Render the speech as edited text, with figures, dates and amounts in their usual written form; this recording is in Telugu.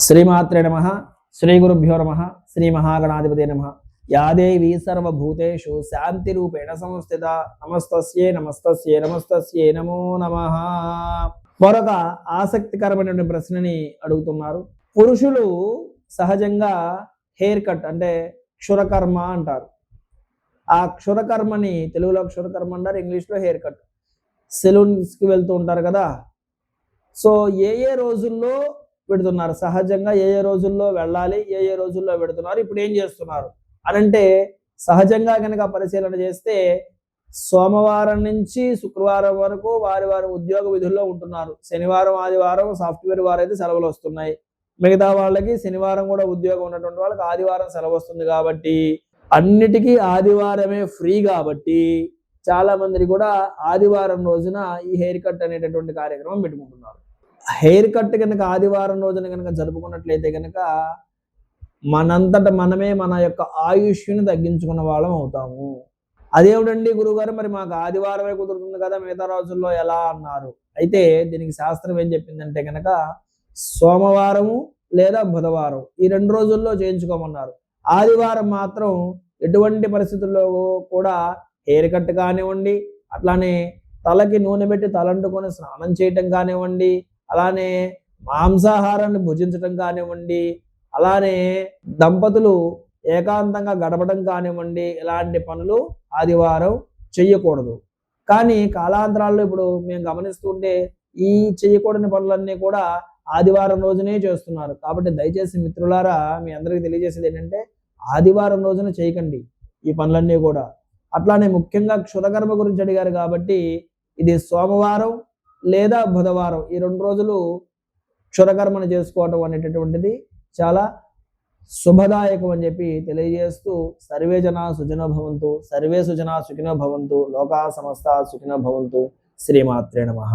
శ్రీమాత్రే నమః. శ్రీ గురుభ్యో నమః. శ్రీ మహాగణాధిపతే నమః. యా దేవీ సర్వభూతేషు శాంతి రూపేణ సంస్థిత. నమస్తస్యే నమస్తస్యే నమస్తస్యే నమో నమః. మరొక ఆసక్తికరమైనటువంటి ప్రశ్నని అడుగుతున్నారు. పురుషులు సహజంగా హెయిర్ కట్ అంటే క్షురకర్మ అంటారు. ఆ క్షురకర్మని తెలుగులో క్షురకర్మ అంటారు, ఇంగ్లీష్లో హెయిర్ కట్. సెలూన్స్కి వెళ్తూ ఉంటారు కదా. సో ఏ రోజుల్లో పెడుతున్నారు, సహజంగా ఏ రోజుల్లో వెళ్ళాలి, ఏ రోజుల్లో పెడుతున్నారు, ఇప్పుడు ఏం చేస్తున్నారు అనంటే, సహజంగా కనుక పరిశీలన చేస్తే సోమవారం నుంచి శుక్రవారం వరకు వారి ఉద్యోగ విధుల్లో ఉంటున్నారు. శనివారం ఆదివారం సాఫ్ట్వేర్ వారైతే సెలవులు వస్తున్నాయి. మిగతా వాళ్ళకి శనివారం కూడా ఉద్యోగం ఉన్నటువంటి వాళ్ళకి ఆదివారం సెలవు వస్తుంది. కాబట్టి అన్నిటికీ ఆదివారమే ఫ్రీ. కాబట్టి చాలా మంది కూడా ఆదివారం రోజున ఈ హెయిర్ కట్ అనేటటువంటి కార్యక్రమం పెట్టుకుంటున్నారు. హెయిర్ కట్ కనుక ఆదివారం రోజున కనుక జరుపుకున్నట్లయితే కనుక మనంతట మనమే మన యొక్క ఆయుష్ని తగ్గించుకున్న వాళ్ళం అవుతాము. అదేమిటండి గురువుగారు, మరి మాకు ఆదివారమే కుదురుతుంది కదా, మిగతా రోజుల్లో ఎలా అన్నారు. అయితే దీనికి శాస్త్రం ఏం చెప్పిందంటే కనుక సోమవారము లేదా బుధవారం ఈ 2 రోజుల్లో చేయించుకోమన్నారు. ఆదివారం మాత్రం ఎటువంటి పరిస్థితుల్లో కూడా హెయిర్ కట్ కానివ్వండి, అట్లానే తలకి నూనె పెట్టి తలంటుకొని స్నానం చేయటం కానివ్వండి, అలానే మాంసాహారాన్ని భుజించటం కానివ్వండి, అలానే దంపతులు ఏకాంతంగా గడపడం కానివ్వండి, ఇలాంటి పనులు ఆదివారం చెయ్యకూడదు. కానీ కాలాంతరాల్లో ఇప్పుడు మేము గమనిస్తుంటే ఈ చేయకూడని పనులన్నీ కూడా ఆదివారం రోజునే చేస్తున్నారు. కాబట్టి దయచేసి మిత్రులారా, మీ అందరికీ తెలియజేసేది ఏంటంటే ఆదివారం రోజున చేయకండి ఈ పనులన్నీ కూడా. అట్లానే ముఖ్యంగా క్షురకర్మ గురించి అడిగారు కాబట్టి ఇది సోమవారం లేదా బుధవారం ఈ 2 రోజులు క్షురకర్మను చేసుకోవటం అనేటటువంటిది చాలా శుభదాయకం అని చెప్పి తెలియజేస్తూ, సర్వే జనా సుఖినో భవంతు, సర్వే సుజనా సుఖినో భవంతు, లోకా సమస్తా సుఖినో భవంతు. శ్రీమాత్రే నమః.